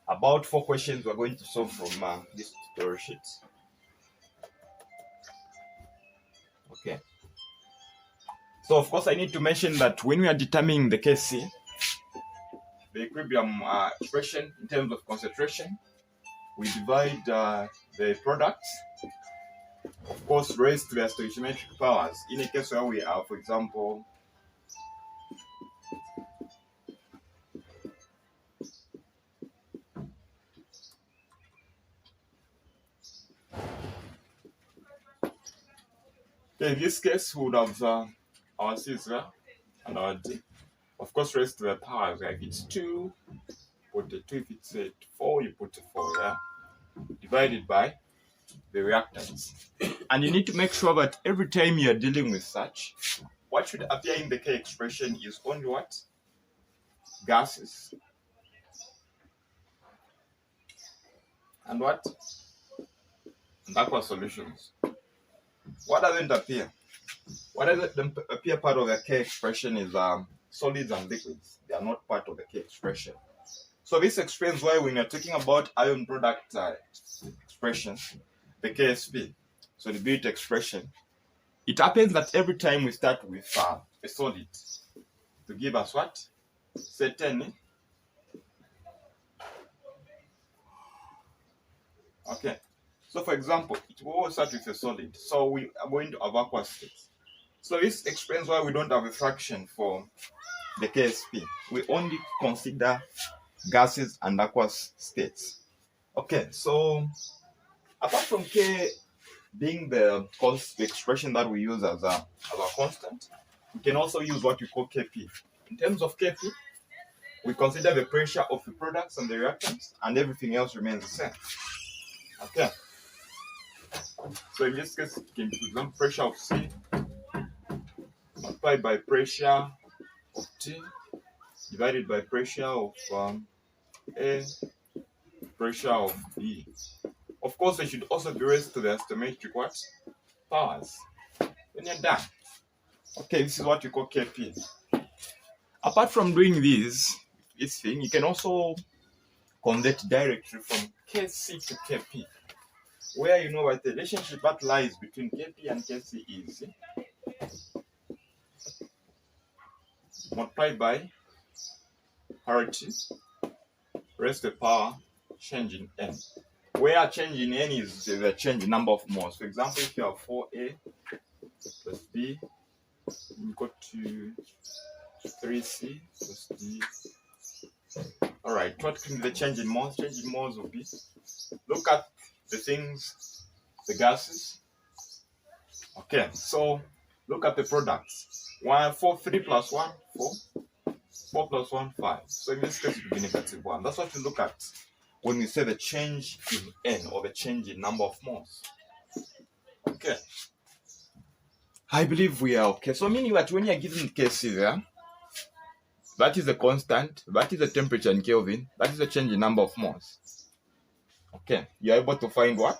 About 4 questions we're going to solve from this tutorial sheet. Okay. So of course I need to mention that when we are determining the KC, the equilibrium expression in terms of concentration, we divide the products, of course, raised to their stoichiometric powers. In a case where we have, for example, in this case, we would have our C and our D. Of course, raised to the powers. Like it's 2, put the 2. If it's 4, you put the 4 there. Divided by the reactants. And you need to make sure that every time you are dealing with such, what should appear in the K expression is only what? Gases. And what? And aqua solutions. What doesn't appear? What doesn't appear part of the K expression is solids and liquids. They are not part of the K expression. So this explains why when you're talking about ion product expression, the KSP, so the built expression, it happens that every time we start with a solid to give us what? Certain. Okay. So for example, it will always start with a solid. So we are going to have aqueous states. So this explains why we don't have a fraction for the KSP. We only consider gases and aqueous states. Okay, so apart from K being the expression that we use as a constant, we can also use what we call Kp. In terms of Kp, we consider the pressure of the products and the reactants, and everything else remains the same. Okay. So in this case, it can be, for example, pressure of C multiplied by pressure of T divided by pressure of A, pressure of B. Of course, they should also be raised to the stoichiometric what? Powers. When you're done. Okay, this is what you call Kp. Apart from doing this thing, you can also convert directly from Kc to Kp, where you know what the relationship that lies between Kp and Kc is multiplied by RT raised to the power change in n, where change in n is the change in number of moles. For example, if you have 4A plus B equal to 3C plus D. Alright, what can be the change in moles? Change in moles will be, look at the things, the gases. Okay, so look at the products. 3 plus 1, 4. 4 plus 1, 5. So in this case, it will be negative 1. That's what we look at when we say the change in n, or the change in number of moles. Okay. I believe we are okay. So meaning that when you are given Kc there, that is a constant, that is the temperature in Kelvin, that is the change in number of moles. Okay. You are able to find what?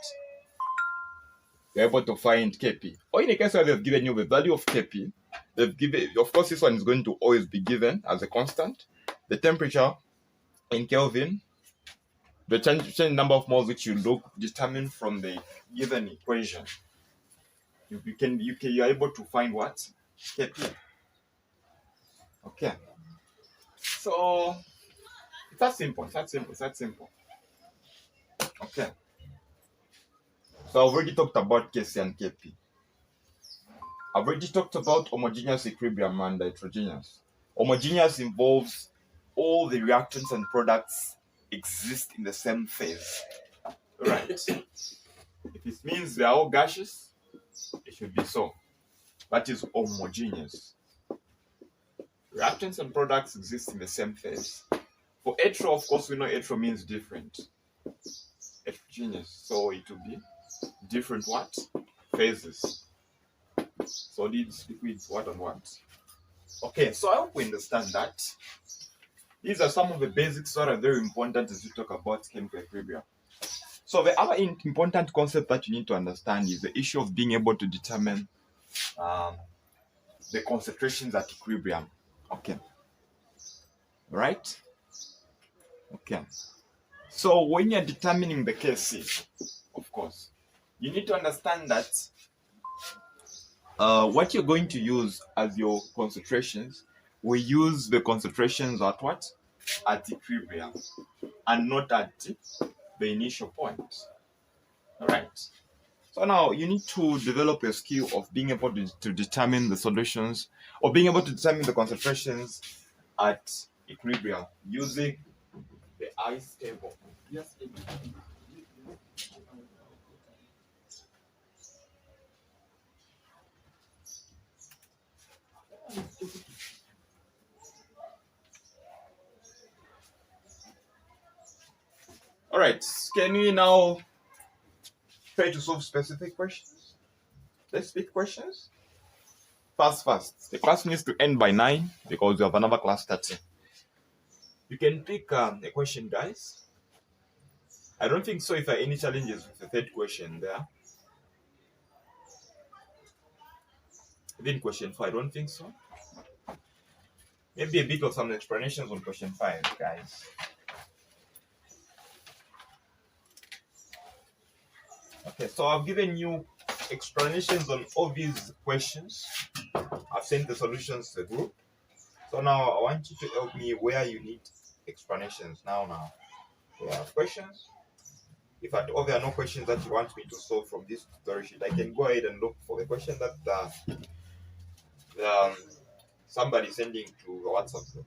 You are able to find Kp. Or in the case where they've given you the value of Kp, they've given, of course, this one is going to always be given as a constant. The temperature in Kelvin, the change number of moles which you determine from the given equation. You are able to find what? Kp. Okay. So it's that simple. Okay. So I've already talked about Kc and Kp. I've already talked about homogeneous equilibrium and heterogeneous. Homogeneous involves all the reactants and products exist in the same phase. Right. If it means they are all gaseous, it should be so. That is homogeneous. Reactants and products exist in the same phase. For hetero, of course, we know hetero means different. Heterogeneous, so it will be different what? Phases. Solids, liquids, what and what. Okay, so I hope we understand that. These are some of the basics that are very important as we talk about chemical equilibrium. So the other important concept that you need to understand is the issue of being able to determine the concentrations at equilibrium. Okay. Right? Okay. So when you're determining the cases, of course, you need to understand that what you're going to use as your concentrations, we use the concentrations at what? At equilibrium, and not at the initial point. All right. So now you need to develop a skill of being able to determine the solutions, or being able to determine the concentrations at equilibrium using the ice table. Yes. All right. Can we now try to solve specific questions? Let's pick questions. Fast. The class needs to end by 9 because we have another class starting. You can pick a question, guys. I don't think so if there are any challenges with the third question there. Even question 4, I don't think so. Maybe a bit of some explanations on question 5, guys. Okay, so I've given you explanations on all these questions. I've sent the solutions to the group. So now I want you to help me where you need explanations. Now. We have questions. If at all there are no questions that you want me to solve from this tutorial sheet, I can go ahead and look for the question that somebody sending to WhatsApp group.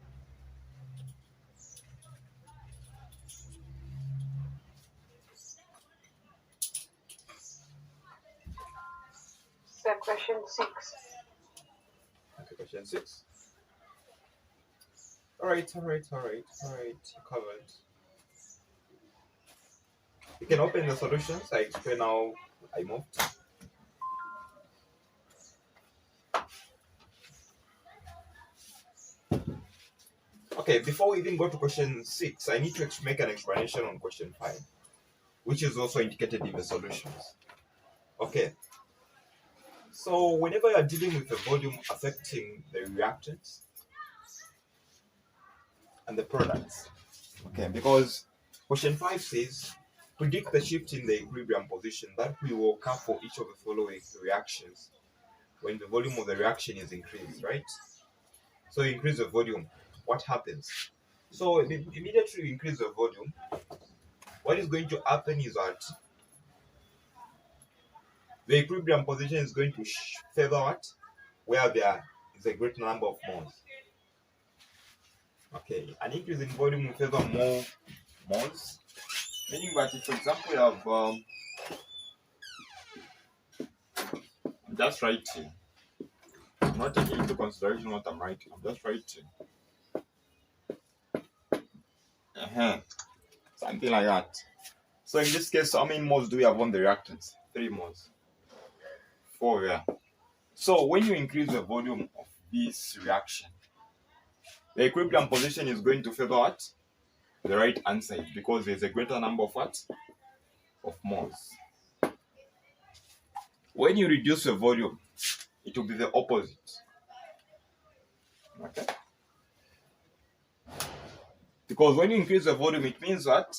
So question 6. Okay, question 6. All right. You covered. You can open the solutions. I explain how I moved. Okay, before we even go to question 6, I need to make an explanation on question 5, which is also indicated in the solutions. Okay. So whenever you're dealing with the volume affecting the reactants and the products, okay, because question 5 says, predict the shift in the equilibrium position that will occur for each of the following reactions when the volume of the reaction is increased, right? So you increase the volume, what happens? So immediately you increase the volume, what is going to happen is that the equilibrium position is going to favor what? Where there is a great number of moles. Okay, an increase in volume will favor more moles, meaning that if, for example, you have just writing, I'm not taking into consideration what I'm writing, I'm just writing. Something like that. So in this case, how many moles do we have on the reactants? 3 moles. 4, yeah. So when you increase the volume of this reaction, the equilibrium position is going to favor what? The right hand side, because there's a greater number of what? Of moles. When you reduce the volume, it will be the opposite. Okay? Because when you increase the volume, it means that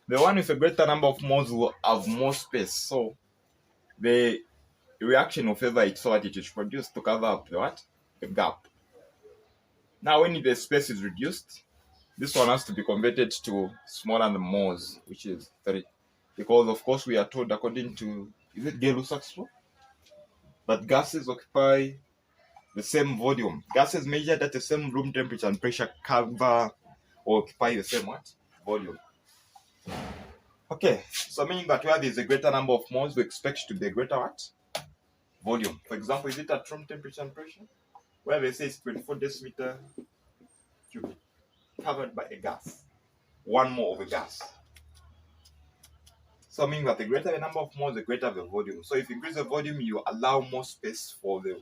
the one with a greater number of moles will have more space. So the reaction will favor it so that it is produced to cover up the what? The gap. Now when the space is reduced, this one has to be converted to smaller than moles, which is 3. Because of course we are told, according to, is it Gay-Lussac's law? That gases occupy the same volume. Gases measured at the same room temperature and pressure cover or occupy the same what? Volume. Okay, so meaning that where there is a greater number of moles, we expect to be a greater what? Volume. For example, is it at room temperature and pressure? Where they say it's 24 decimeter cubic, covered by a gas. 1 mole of a gas. So meaning that the greater the number of moles, the greater the volume. So if you increase the volume, you allow more space for the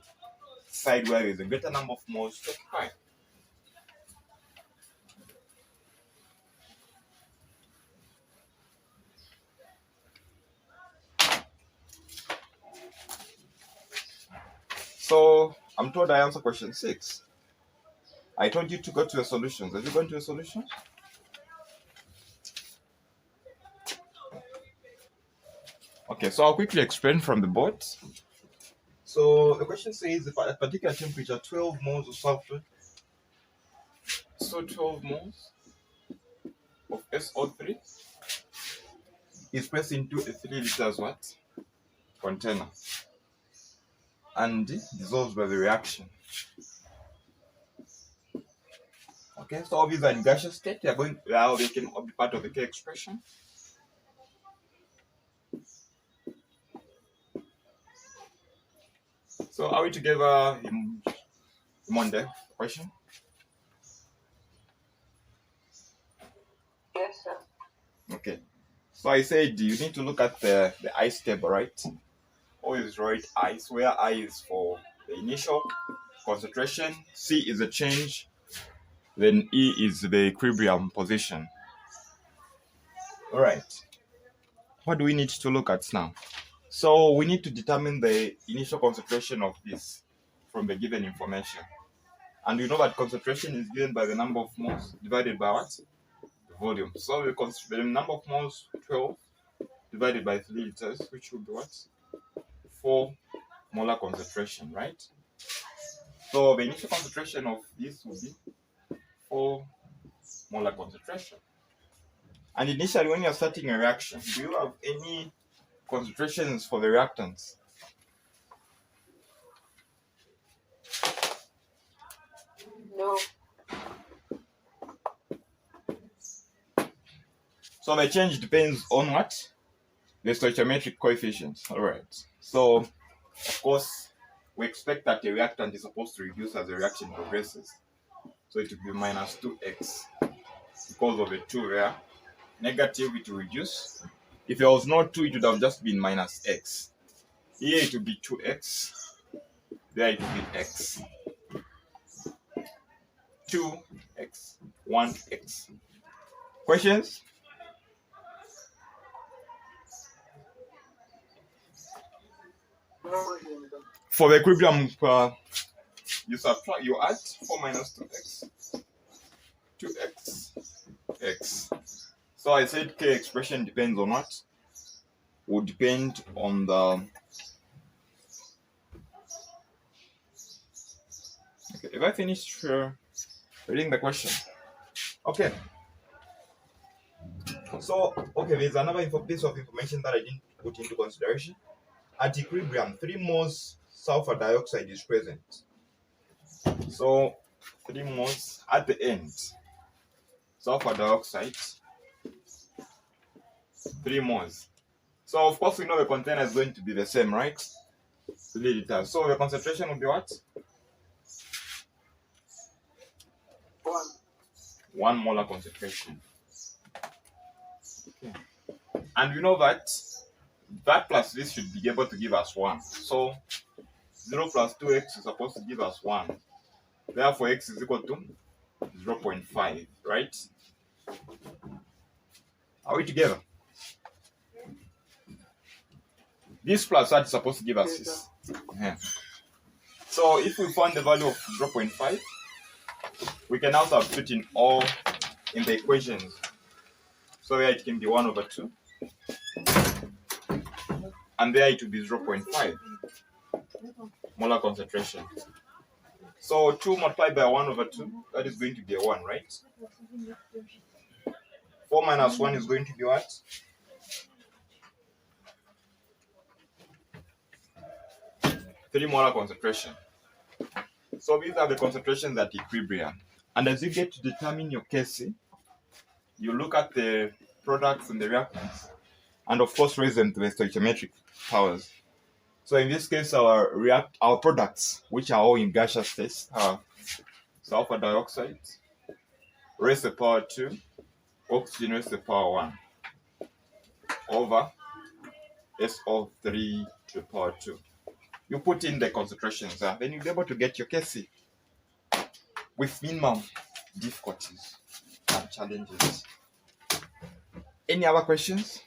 side where there is a greater number of moles to occupy. So I'm told I answer question 6. I told you to go to the solutions. Have you gone to the solutions? Okay, so I'll quickly explain from the board. So the question says if at particular temperature 12 moles of sulfur, so 12 moles of SO3 is pressed into a 3 liters what? Container and dissolves by the reaction. Okay, so all these are in gaseous state. They can be part of the K expression. So are we together in Monday question? Yes, sir. Okay. So I said you need to look at the ice table, right? Always write ice, where I is for the initial concentration, C is the change, then E is the equilibrium position. Alright. What do we need to look at now? So we need to determine the initial concentration of this from the given information. And you know that concentration is given by the number of moles divided by what? The volume. So the number of moles, 12, divided by 3 liters, which would be what? 4 molar concentration, right? So the initial concentration of this will be 4 molar concentration. And initially, when you're starting a reaction, do you have any concentrations for the reactants? No. So the change depends on what? The stoichiometric coefficients. Alright. So, of course, we expect that the reactant is supposed to reduce as the reaction progresses. So it will be minus 2x because of the 2 there. Negative, it will reduce. If there was no 2, it would have just been minus x. Here it will be 2x. There it will be x. 2x, 1x. Questions? No. For the equilibrium, you subtract, you add 4 minus 2x, 2x, x. So I said K expression depends on what? Would depend on the... Okay, if I finished reading the question. Okay. So, okay, there's another piece of information that I didn't put into consideration. At equilibrium, 3 moles sulfur dioxide is present. So 3 moles at the end. Sulfur dioxide, 3 moles. So of course we know the container is going to be the same, right? 3 liters. So the concentration will be what? 1 molar concentration. Okay. And we know that plus this should be able to give us 1. So 0 plus 2x is supposed to give us 1. Therefore x is equal to 0.5, right? Are we together? This plus that is supposed to give us this. Yeah. So if we find the value of 0.5, we can now substitute in all in the equations. So there it can be 1 over 2. And there it will be 0.5 molar concentration. So 2 multiplied by 1 over 2, that is going to be a 1, right? 4 minus 1 is going to be what? 3 molar concentration. So these are the concentrations at equilibrium. And as you get to determine your Kc, you look at the products and the reactants, and of course raise them to the stoichiometric powers. So in this case, our products, which are all in gaseous state, are sulfur dioxide, raised to the power 2, oxygen raised to the power 1, over SO3 to the power 2. You put in the concentrations there, then you'll be able to get your Kc with minimum difficulties and challenges. Any other questions?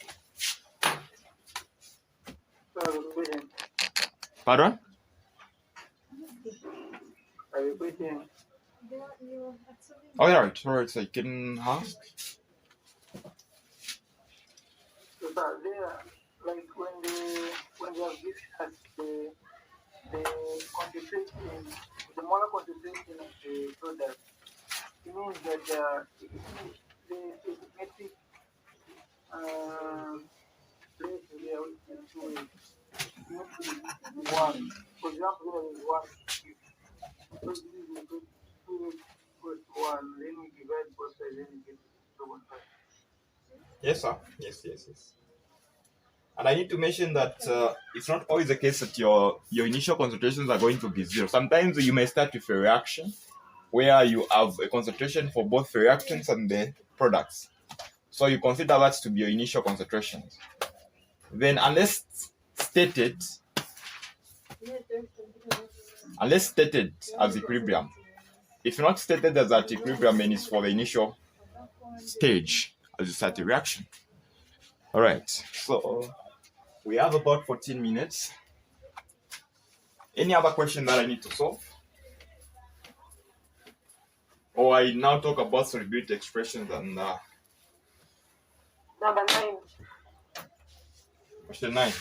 Pardon? All right, so you can ask. Like when they we have this as the concentration, the molar concentration of the product. It means that the arithmetic place here, which is 2 is one. For example, here is 1. So this is equal to 2 equals 1. Then we divide both sides, then we get 0.5. Yes, sir. Yes. And I need to mention that it's not always the case that your initial concentrations are going to be 0. Sometimes you may start with a reaction where you have a concentration for both the reactants and the products. So you consider that to be your initial concentrations. Then unless stated as equilibrium, if not stated as at equilibrium, then it's for the initial stage as you start the reaction. All right, so we have about 14 minutes. Any other question that I need to solve? Or I now talk about solubility expressions and Number 9. question 9.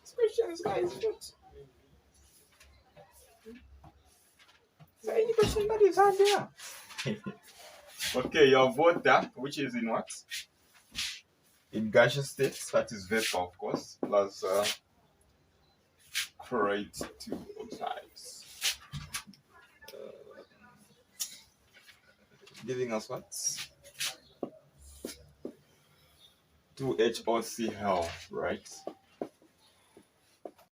This question is guys good. Is there any question that is hard there? Okay, your water, which is in what? In gaseous state, that is vapor, of course, plus chloride 2 oxides. Giving us what? 2HOCl, right?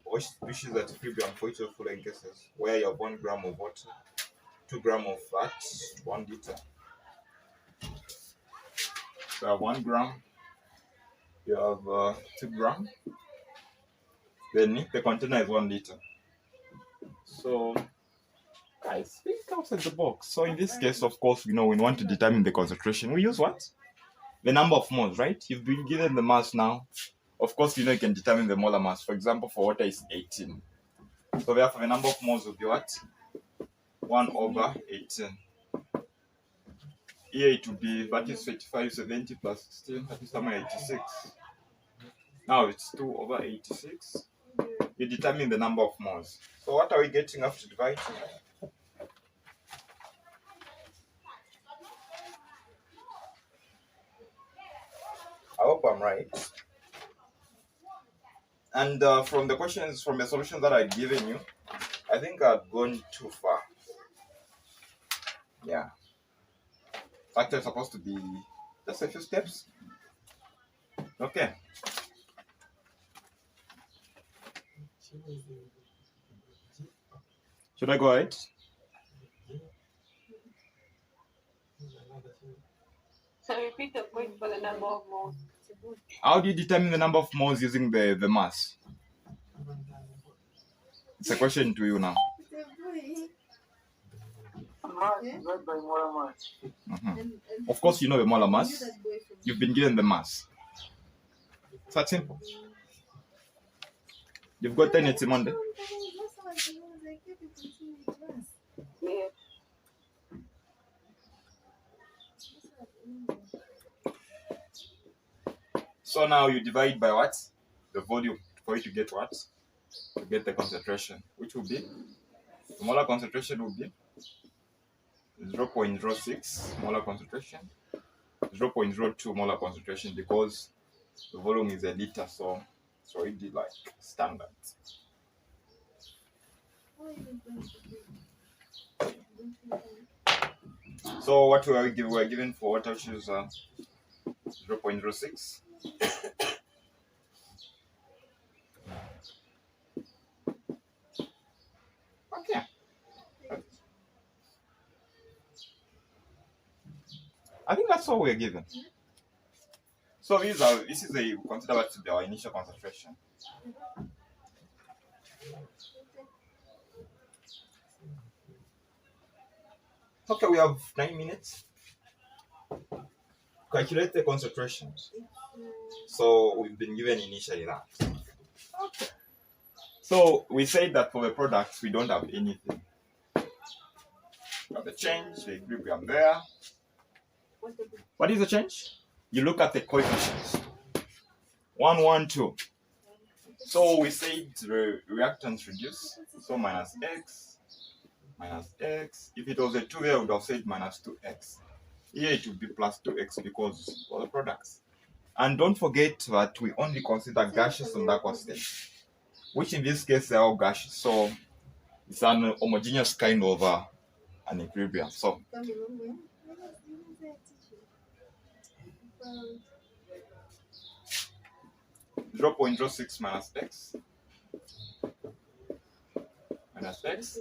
Which species at equilibrium for each of the following cases? Where you have 1 gram of water, 2 grams of fat, 1 liter. So you have 1 gram, you have 2 grams, then the container is 1 liter. So guys, think outside the box. So in this case, of course, we want to determine the concentration. We use what? The number of moles, right? You've been given the mass now. Of course, you can determine the molar mass. For example, for water is 18. So therefore, the number of moles will be what? 1/18. Here it will be, that is 3570 plus 16, that is somewhere 86. Now it's 2/86. You determine the number of moles. So what are we getting after dividing? I hope I'm right. And from the questions, from the solutions that I've given you, I think I've gone too far. Yeah. Actually, it's supposed to be just a few steps. Okay. Should I go ahead? So repeat the point for the number of moles. How do you determine the number of moles using the mass? It's a question to you now. Mass divided by molar mass. Of course, you know the molar mass. You've been given the mass. It's that simple. You've got 10 Monday. Yeah. So now you divide by what? The volume for you to get what? To get the concentration, which will be, the molar concentration will be 0.06 molar concentration, 0.02 molar concentration, because the volume is a liter, so it did like standard. So what were we given? We were given for water, which is 0.06. Okay. I think that's all we're given. So this is consider that to be our initial concentration. Okay, we have 9 minutes. Calculate the concentrations. So we've been given initially that. Okay. So we said that for the products we don't have anything. We have the change, the equilibrium there. What is the change? You look at the coefficients. 1, 1, 2. So we said the reactants reduce. So minus x. If it was a 2 there, I would have said minus 2x. Here it would be plus 2x because of the products. And don't forget that we only consider gaseous and aqueous state, which in this case they are all gaseous. So it's an homogeneous kind of an equilibrium. So 0.06 minus x minus x.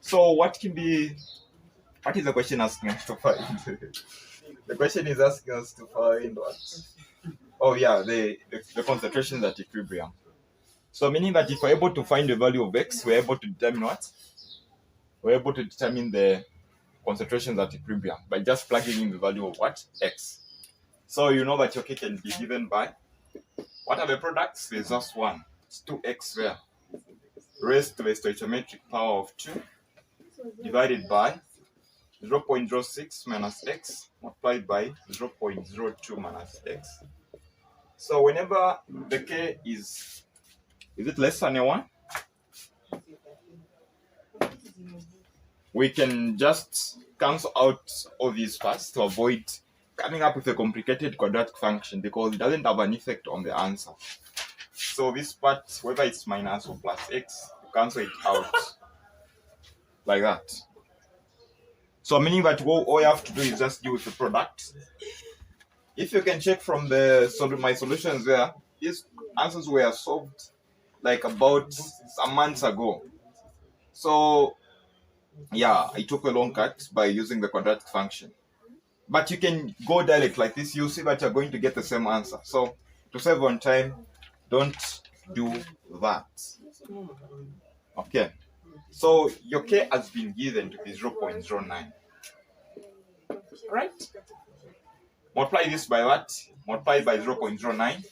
So what is the question asking us to find? The question is asking us to find what? Oh yeah, the concentration at equilibrium. So meaning that if we're able to find the value of x, we're able to determine what? We're able to determine the concentrations at equilibrium by just plugging in the value of what? X. So you know that your k can be given by, what are the products? There's just one. It's 2x there. Raised to the stoichiometric power of 2 divided by 0.06 minus x multiplied by 0.02 minus x. So whenever the k is it less than a 1? We can just cancel out all these parts to avoid coming up with a complicated quadratic function because it doesn't have an effect on the answer. So this part, whether it's minus or plus x, you cancel it out like that. So meaning that all you have to do is just deal with the product. If you can check from my solutions there, these answers were solved like about some months ago. So yeah, I took a long cut by using the quadratic function. But you can go direct like this, you'll see that you're going to get the same answer. So to save on time, don't do that. Okay. So your k has been given to be 0.09. Right? Multiply this by what? Multiply by 0.09.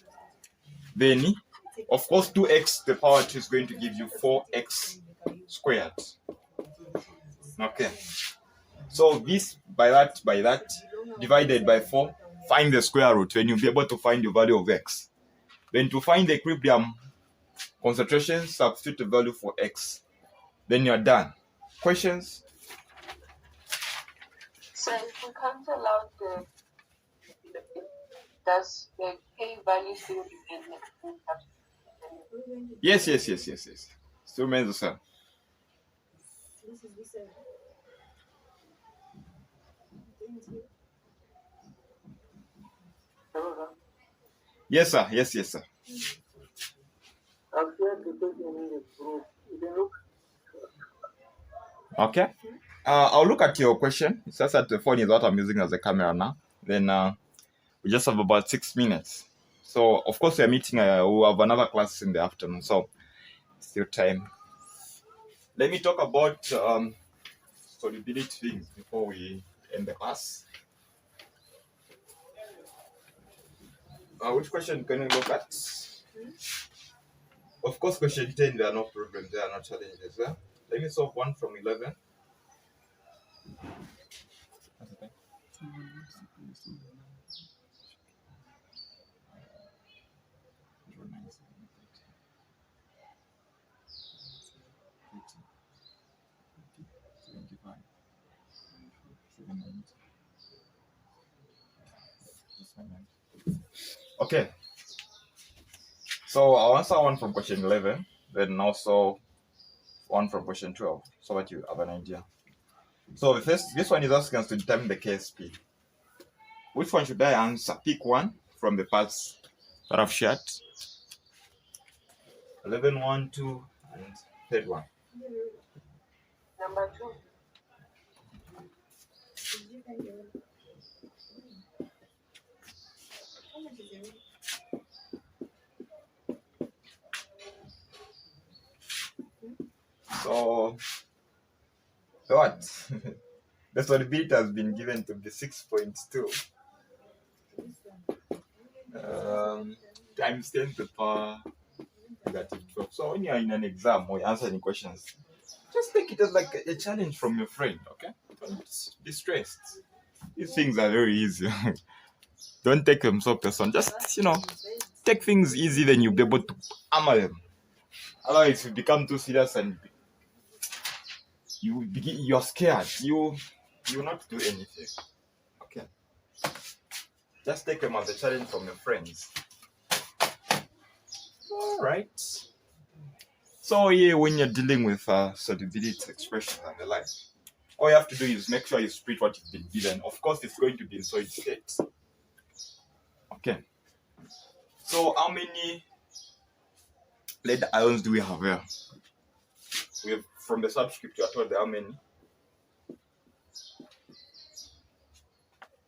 Then, of course, 2x to the power 2 is going to give you 4x squared. Okay. So this by that, divided by 4, find the square root, and you'll be able to find the value of x. Then to find the equilibrium concentration, substitute the value for x. Then you're done. Questions? So if we cancel out does the k value still remain the same? Yes. Still remains the same. Yes, sir. Yes, sir. I've shared the question in the group. You can look. Okay. I'll look at your question. It's just that the phone is what I'm using as a camera now. Then we just have about 6 minutes. So, of course, we're meeting. We'll have another class in the afternoon. So, still time. Let me talk about solubility things before we end the class. Which question can we look at? Of course, question 10, there are no problems, there are no challenges. Yeah? Let me solve one from 11. Okay. Okay. So I'll answer one from question 11, then also one from question 12, so that you have an idea. So this one is asking us to determine the KSP. Which one should I answer? Pick one from the parts that I've shared. 11, 1, 2, and third one. Number 2. So what? The solubility has been given to be 6.2 times 10 to the power negative 12. So when you're in an exam or you're answering questions, just take it as like a challenge from your friend, okay? Don't be stressed. These things are very easy. Don't take them so personal. Just, take things easy, then you'll be able to hammer them. Otherwise, if you become too serious and you're scared, you will not do anything. Okay. Just take them as a challenge from your friends. All right. So yeah, when you're dealing with solubility expressions and the like, all you have to do is make sure you split what you've been given. Of course, it's going to be in solid state. Okay. So how many lead ions do we have here? We have, from the subscript, you are told how many.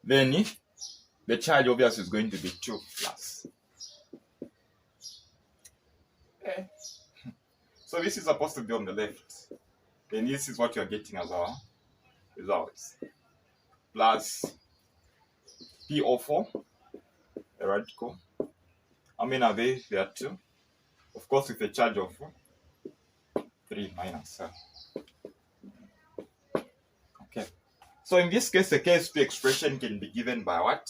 Then the charge obviously is going to be 2 plus. Okay. So this is supposed to be on the left. Then this is what you're getting as our results. Plus PO4, a radical. How many are they? There are 2. Of course, with a charge of 3 minus. Okay. So in this case, the KSP expression can be given by what?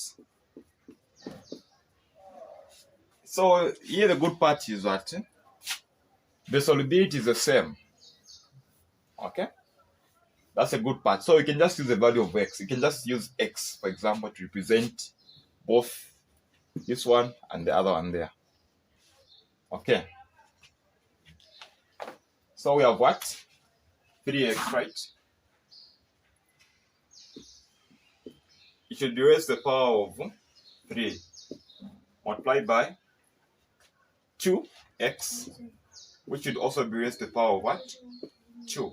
So here the good part is that the solubility is the same. Okay? That's a good part. So you can just use the value of x. You can just use x, for example, to represent both this one and the other one there. Okay. So we have what? 3x, right? It should be raised to the power of 3 multiplied by 2x, which should also be raised to the power of what? 2.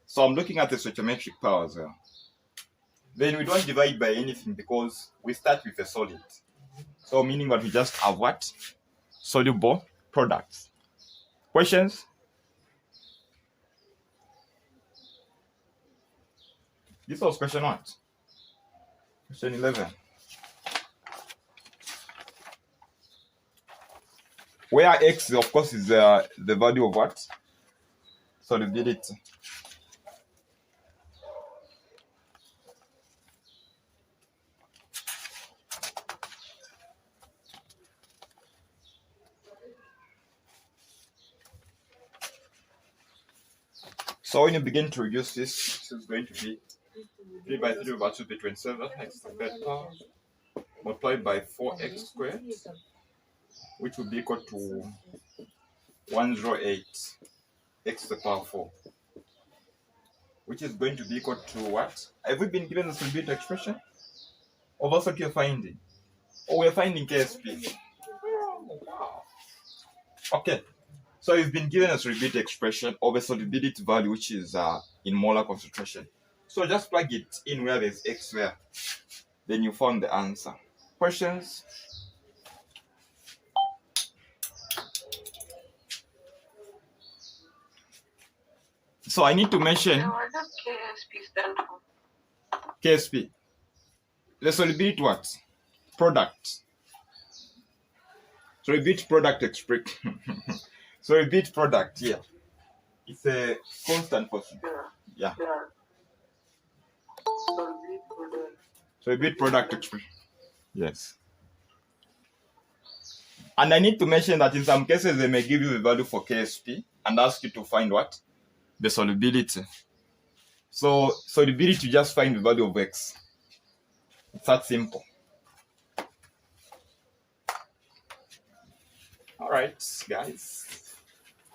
So I'm looking at the stoichiometric power as well. Then we don't divide by anything because we start with a solid. So meaning that we just have what? Soluble products. Questions? This was question what? Question 11. Where x, of course, is the value of what? Solubility. So when you begin to reduce this is going to be 3 by 3 over 2 to 27 x to the third power multiplied by 4x squared, which will be equal to 108 x to the power 4, which is going to be equal to what? Have we been given the solubility expression? Or that's what you're finding? Or we're finding KSP? Wow. Okay. So you've been given a solubility expression of a solubility value, which is in molar concentration. So just plug it in where there's x there. Then you found the answer. Questions? So I need to mention What does KSP stand for? KSP. The solubility what? Product. Solubility product expression. Solubility product, yeah. It's a constant for yeah. Solubility product expression. Yes. And I need to mention that in some cases they may give you a value for KSP and ask you to find what? The solubility. So solubility, you just find the value of x. It's that simple. Alright, guys.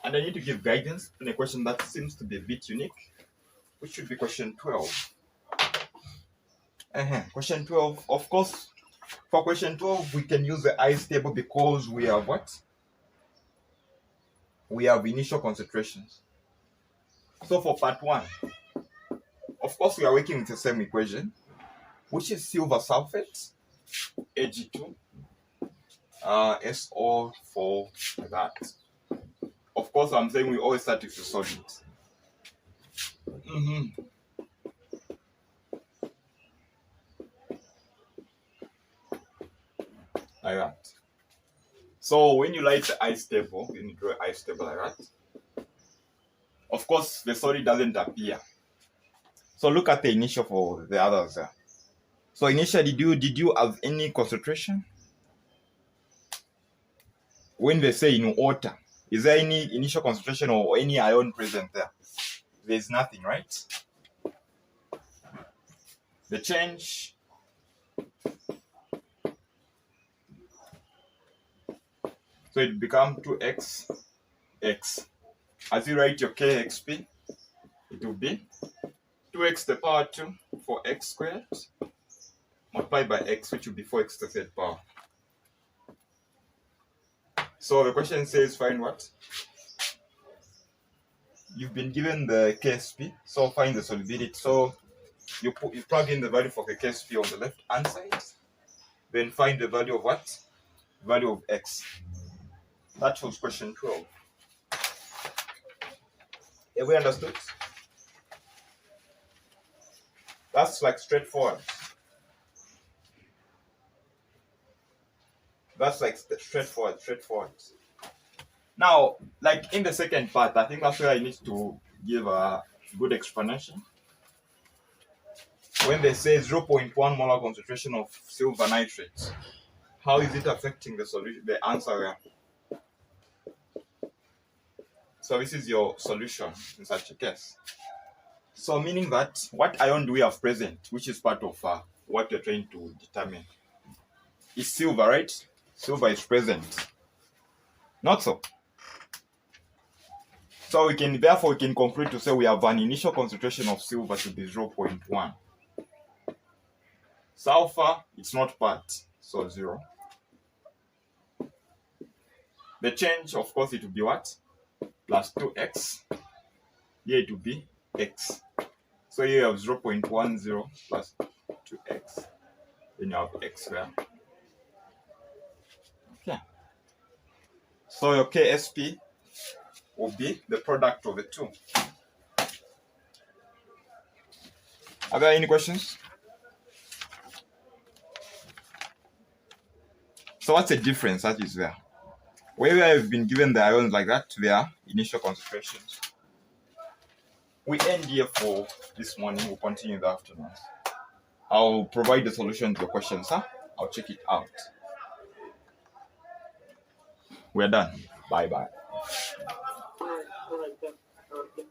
And I need to give guidance in a question that seems to be a bit unique, which should be question 12. Question 12, of course, for question 12, we can use the ice table because we have what? We have initial concentrations. So for part 1, of course, we are working with the same equation, which is silver sulfate, Ag2, SO4, like that. Of course, I'm saying we always start with the solid. Like that. So when you write the ice table, when you draw an ice table like that, of course, the solid doesn't appear. So look at the initial for the others there. So initially, did you have any concentration? When they say in water, is there any initial concentration or any ion present there? There's nothing, right? The change so it becomes 2x x. As you write your kxp, it will be 2x to the power 2 for x squared multiplied by x, which will be 4x to the third power. So the question says find what? You've been given the KSP, so find the solubility. So you plug in the value for the KSP on the left hand side, then find the value of what? Value of x. That was question 12. Have we understood? That's like straightforward. That's like straightforward. Now, like in the second part, I think that's where I need to give a good explanation. When they say 0.1 molar concentration of silver nitrate, how is it affecting the solution, the answer here? So this is your solution in such a case. So meaning that what ion do we have present, which is part of what you're trying to determine? Is silver, right? Silver is present. Not so. So therefore we can conclude to say we have an initial concentration of silver to be 0.1. Sulfur, it's not part, so 0. The change, of course, it will be what? Plus 2x. Here it will be x. So here you have 0.10 plus 2x. Then you have x there. Okay. So your KSP will be the product of the two. Are there any questions? So what's the difference that is there? Where I've been given the ions like that, their initial concentrations. We end here for this morning. We'll continue in the afternoon. I'll provide the solution to your questions, huh? I'll check it out. We're done. Bye-bye. All right, then. Okay.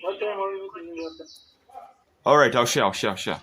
What time are we meeting in the afternoon? All right, I'll share.